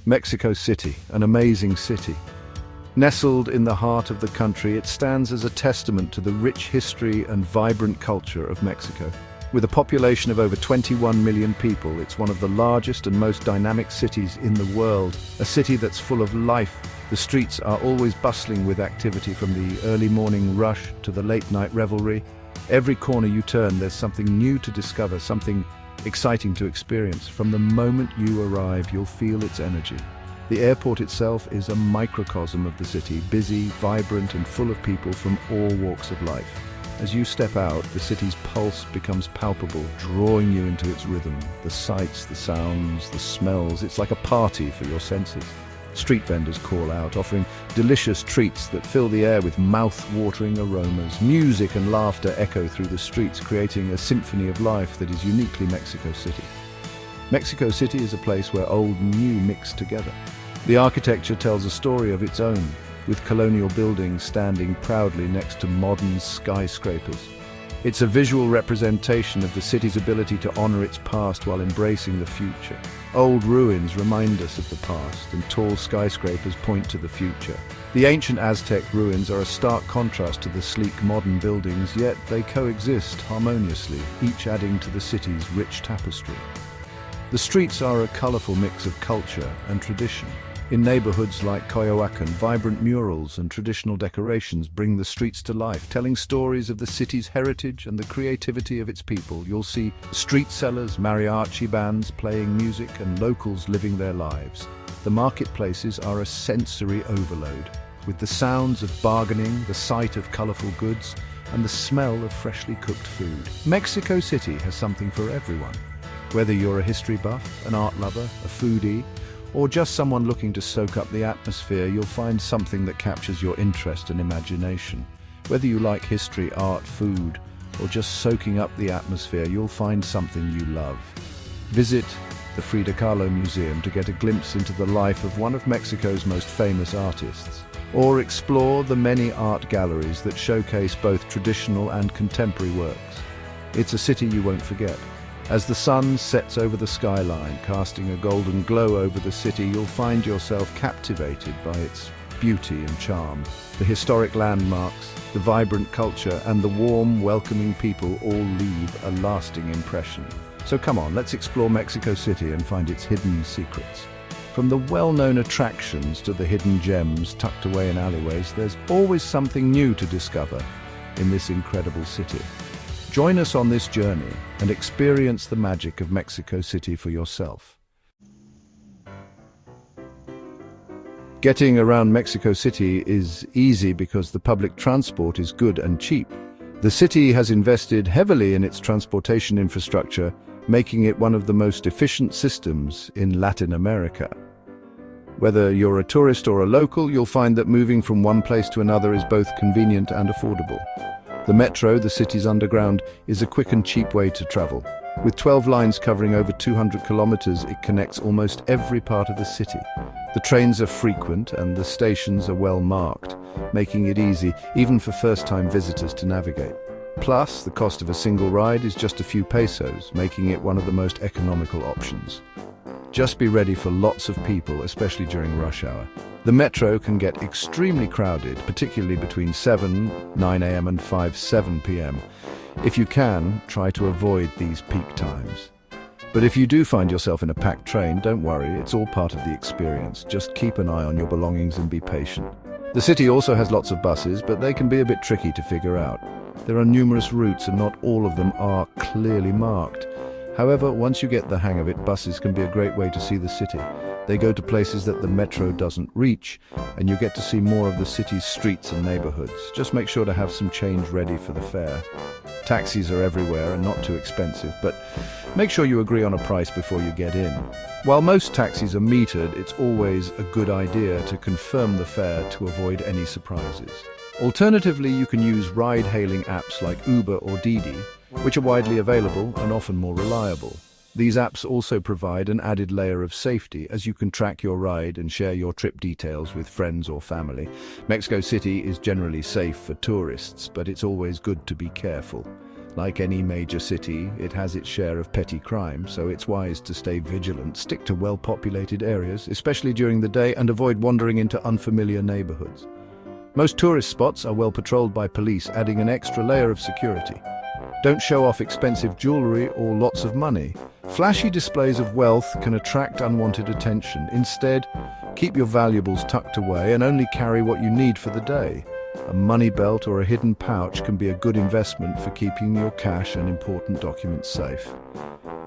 Mexico City, an amazing city. Nestled in the heart of the country, it stands as a testament to the rich history and vibrant culture of Mexico. With a population of over 21 million people, it's one of the largest and most dynamic cities in the world. A city that's full of life. The streets are always bustling with activity, from the early morning rush to the late night revelry. Every corner you turn, there's something new to discover, something exciting to experience. From the moment you arrive, you'll feel its energy. The airport itself is a microcosm of the city, busy, vibrant, and full of people from all walks of life. As you step out, the city's pulse becomes palpable, drawing you into its rhythm. The sights, the sounds, the smells, it's like a party for your senses. Street vendors call out, offering delicious treats that fill the air with mouth-watering aromas. Music and laughter echo through the streets, creating a symphony of life that is uniquely Mexico City. Mexico City is a place where old and new mix together. The architecture tells a story of its own, with colonial buildings standing proudly next to modern skyscrapers. It's a visual representation of the city's ability to honor its past while embracing the future. Old ruins remind us of the past, and tall skyscrapers point to the future. The ancient Aztec ruins are a stark contrast to the sleek modern buildings, yet they coexist harmoniously, each adding to the city's rich tapestry. The streets are a colorful mix of culture and tradition. In neighborhoods like Coyoacán, vibrant murals and traditional decorations bring the streets to life, telling stories of the city's heritage and the creativity of its people. You'll see street sellers, mariachi bands playing music, and locals living their lives. The marketplaces are a sensory overload, with the sounds of bargaining, the sight of colorful goods, and the smell of freshly cooked food. Mexico City has something for everyone. Whether you're a history buff, an art lover, a foodie, or just someone looking to soak up the atmosphere, you'll find something that captures your interest and imagination. Whether you like history, art, food, or just soaking up the atmosphere, you'll find something you love. Visit the Frida Kahlo Museum to get a glimpse into the life of one of Mexico's most famous artists. Or explore the many art galleries that showcase both traditional and contemporary works. It's a city you won't forget. As the sun sets over the skyline, casting a golden glow over the city, you'll find yourself captivated by its beauty and charm. The historic landmarks, the vibrant culture, and the warm, welcoming people all leave a lasting impression. So come on, let's explore Mexico City and find its hidden secrets. From the well-known attractions to the hidden gems tucked away in alleyways, there's always something new to discover in this incredible city. Join us on this journey and experience the magic of Mexico City for yourself. Getting around Mexico City is easy because the public transport is good and cheap. The city has invested heavily in its transportation infrastructure, making it one of the most efficient systems in Latin America. Whether you're a tourist or a local, you'll find that moving from one place to another is both convenient and affordable. The metro, the city's underground, is a quick and cheap way to travel. With 12 lines covering over 200 kilometers, it connects almost every part of the city. The trains are frequent and the stations are well marked, making it easy, even for first-time visitors, to navigate. Plus, the cost of a single ride is just a few pesos, making it one of the most economical options. Just be ready for lots of people, especially during rush hour. The metro can get extremely crowded, particularly between 9 a.m. and 7 p.m. If you can, try to avoid these peak times. But if you do find yourself in a packed train, don't worry, it's all part of the experience. Just keep an eye on your belongings and be patient. The city also has lots of buses, but they can be a bit tricky to figure out. There are numerous routes and not all of them are clearly marked. However, once you get the hang of it, buses can be a great way to see the city. They go to places that the metro doesn't reach, and you get to see more of the city's streets and neighborhoods. Just make sure to have some change ready for the fare. Taxis are everywhere and not too expensive, but make sure you agree on a price before you get in. While most taxis are metered, it's always a good idea to confirm the fare to avoid any surprises. Alternatively, you can use ride-hailing apps like Uber or Didi, which are widely available and often more reliable. These apps also provide an added layer of safety, as you can track your ride and share your trip details with friends or family. Mexico City is generally safe for tourists, but it's always good to be careful. Like any major city, it has its share of petty crime, so it's wise to stay vigilant, stick to well-populated areas, especially during the day, and avoid wandering into unfamiliar neighborhoods. Most tourist spots are well patrolled by police, adding an extra layer of security. Don't show off expensive jewelry or lots of money. Flashy displays of wealth can attract unwanted attention. Instead, keep your valuables tucked away and only carry what you need for the day. A money belt or a hidden pouch can be a good investment for keeping your cash and important documents safe.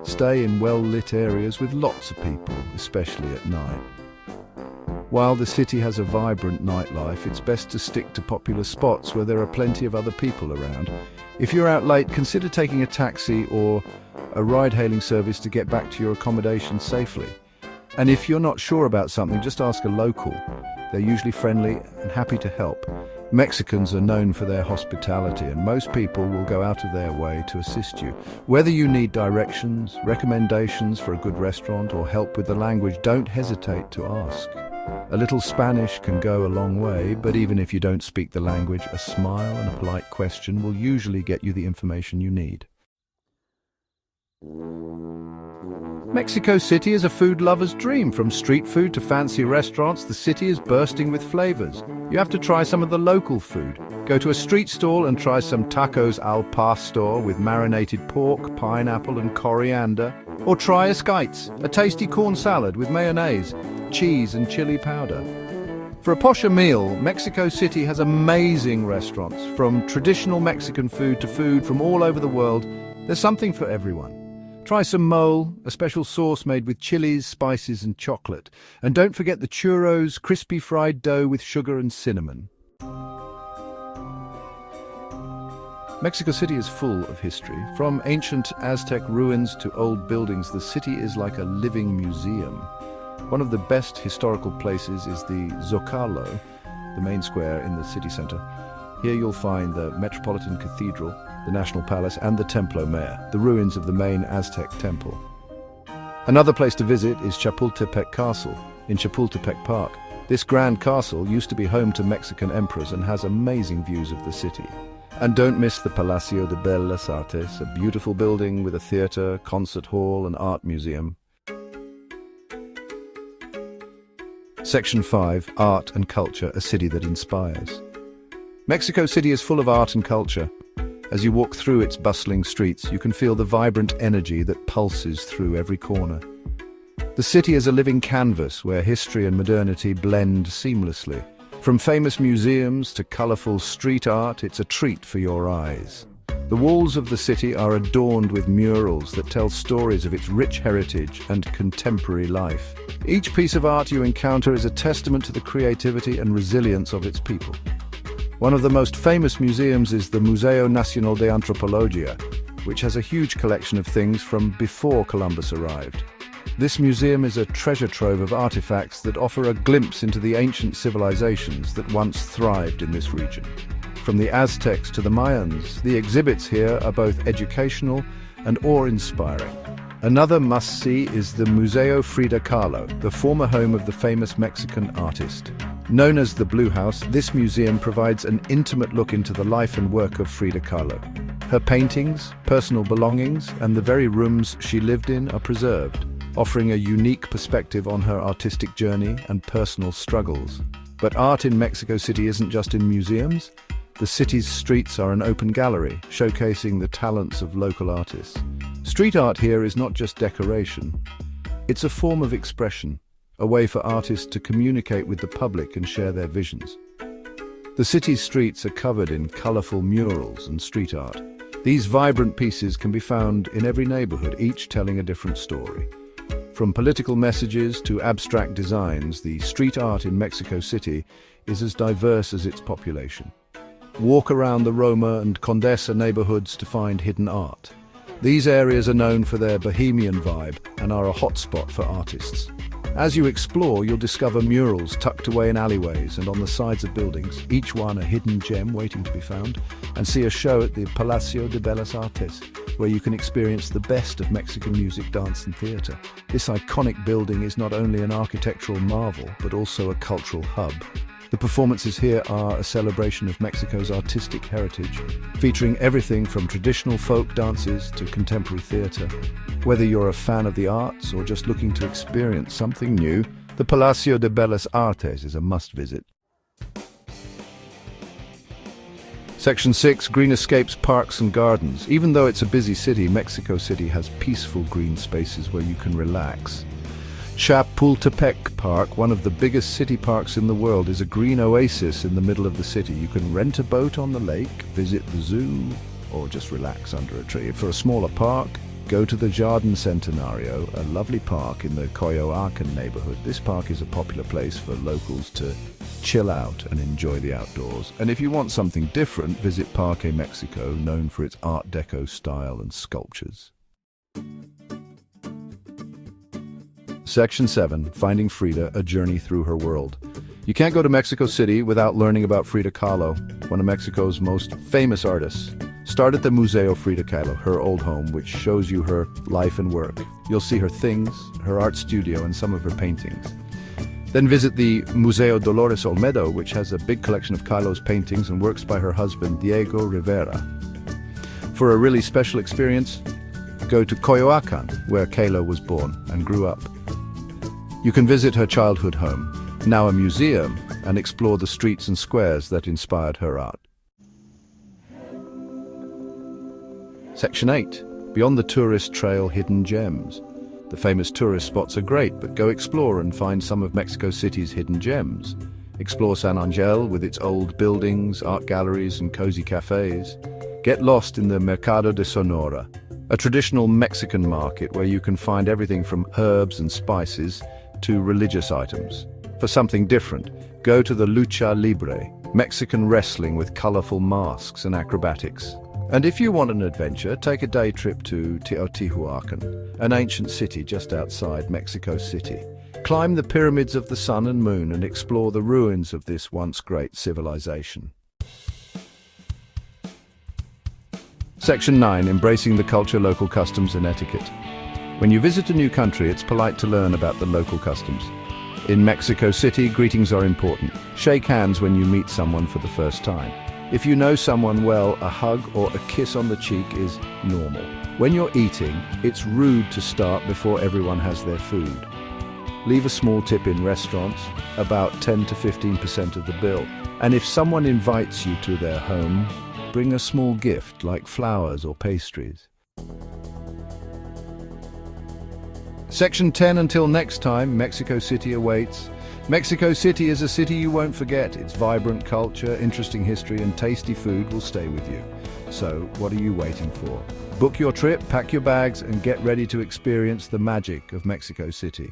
Stay in well-lit areas with lots of people, especially at night. While the city has a vibrant nightlife, it's best to stick to popular spots where there are plenty of other people around. If you're out late, consider taking a taxi or a ride-hailing service to get back to your accommodation safely. And if you're not sure about something, just ask a local. They're usually friendly and happy to help. Mexicans are known for their hospitality, and most people will go out of their way to assist you. Whether you need directions, recommendations for a good restaurant, or help with the language, don't hesitate to ask. A little Spanish can go a long way, but even if you don't speak the language, a smile and a polite question will usually get you the information you need. Mexico City is a food lover's dream. From street food to fancy restaurants, the city is bursting with flavors. You have to try some of the local food. Go to a street stall and try some tacos al pastor with marinated pork, pineapple and coriander. Or try esquites, a tasty corn salad with mayonnaise, cheese and chili powder. For a posher meal, Mexico City has amazing restaurants. From traditional Mexican food to food from all over the world, there's something for everyone. Try some mole, a special sauce made with chilies, spices and chocolate. And don't forget the churros, crispy fried dough with sugar and cinnamon. Mexico City is full of history. From ancient Aztec ruins to old buildings, the city is like a living museum. One of the best historical places is the Zocalo, the main square in the city center. Here you'll find the Metropolitan Cathedral, the National Palace and the Templo Mayor, the ruins of the main Aztec temple. Another place to visit is Chapultepec Castle in Chapultepec Park. This grand castle used to be home to Mexican emperors and has amazing views of the city. And don't miss the Palacio de Bellas Artes, a beautiful building with a theater, concert hall and art museum. Section 5, Art and Culture, a city that inspires. Mexico City is full of art and culture. As you walk through its bustling streets, you can feel the vibrant energy that pulses through every corner. The city is a living canvas where history and modernity blend seamlessly. From famous museums to colorful street art, it's a treat for your eyes. The walls of the city are adorned with murals that tell stories of its rich heritage and contemporary life. Each piece of art you encounter is a testament to the creativity and resilience of its people. One of the most famous museums is the Museo Nacional de Antropología, which has a huge collection of things from before Columbus arrived. This museum is a treasure trove of artifacts that offer a glimpse into the ancient civilizations that once thrived in this region. From the Aztecs to the Mayans, the exhibits here are both educational and awe-inspiring. Another must-see is the Museo Frida Kahlo, the former home of the famous Mexican artist. Known as the Blue House, this museum provides an intimate look into the life and work of Frida Kahlo. Her paintings, personal belongings, and the very rooms she lived in are preserved, offering a unique perspective on her artistic journey and personal struggles. But art in Mexico City isn't just in museums. The city's streets are an open gallery, showcasing the talents of local artists. Street art here is not just decoration. It's a form of expression, a way for artists to communicate with the public and share their visions. The city's streets are covered in colorful murals and street art. These vibrant pieces can be found in every neighborhood, each telling a different story. From political messages to abstract designs, the street art in Mexico City is as diverse as its population. Walk around the Roma and Condesa neighborhoods to find hidden art. These areas are known for their bohemian vibe and are a hotspot for artists. As you explore, you'll discover murals tucked away in alleyways and on the sides of buildings, each one a hidden gem waiting to be found, and see a show at the Palacio de Bellas Artes, where you can experience the best of Mexican music, dance and theater. This iconic building is not only an architectural marvel, but also a cultural hub. The performances here are a celebration of Mexico's artistic heritage, featuring everything from traditional folk dances to contemporary theater. Whether you're a fan of the arts or just looking to experience something new, the Palacio de Bellas Artes is a must-visit. Section 6, Green Escapes, Parks and Gardens. Even though it's a busy city, Mexico City has peaceful green spaces where you can relax. Chapultepec Park, one of the biggest city parks in the world, is a green oasis in the middle of the city. You can rent a boat on the lake, visit the zoo, or just relax under a tree. For a smaller park, go to the Jardín Centenario, a lovely park in the Coyoacán neighborhood. This park is a popular place for locals to chill out and enjoy the outdoors. And if you want something different, visit Parque Mexico, known for its Art Deco style and sculptures. Section 7, Finding Frida, a journey through her world. You can't go to Mexico City without learning about Frida Kahlo, one of Mexico's most famous artists. Start at the Museo Frida Kahlo, her old home, which shows you her life and work. You'll see her things, her art studio, and some of her paintings. Then visit the Museo Dolores Olmedo, which has a big collection of Kahlo's paintings and works by her husband, Diego Rivera. For a really special experience, go to Coyoacán, where Kahlo was born and grew up. You can visit her childhood home, now a museum, and explore the streets and squares that inspired her art. Section 8, Beyond the Tourist Trail, Hidden Gems. The famous tourist spots are great, but go explore and find some of Mexico City's hidden gems. Explore San Angel with its old buildings, art galleries, and cozy cafes. Get lost in the Mercado de Sonora, a traditional Mexican market where you can find everything from herbs and spices to religious items. For something different, go to the Lucha Libre, Mexican wrestling with colorful masks and acrobatics. And if you want an adventure, take a day trip to Teotihuacan, an ancient city just outside Mexico City. Climb the pyramids of the sun and moon and explore the ruins of this once great civilization. Section 9, Embracing the Culture, Local Customs and Etiquette. When you visit a new country, it's polite to learn about the local customs. In Mexico City, greetings are important. Shake hands when you meet someone for the first time. If you know someone well, a hug or a kiss on the cheek is normal. When you're eating, it's rude to start before everyone has their food. Leave a small tip in restaurants, about 10 to 15% of the bill. And if someone invites you to their home, bring a small gift like flowers or pastries. Section 10, until next time, Mexico City awaits. Mexico City is a city you won't forget. Its vibrant culture, interesting history, and tasty food will stay with you. So, what are you waiting for? Book your trip, pack your bags, and get ready to experience the magic of Mexico City.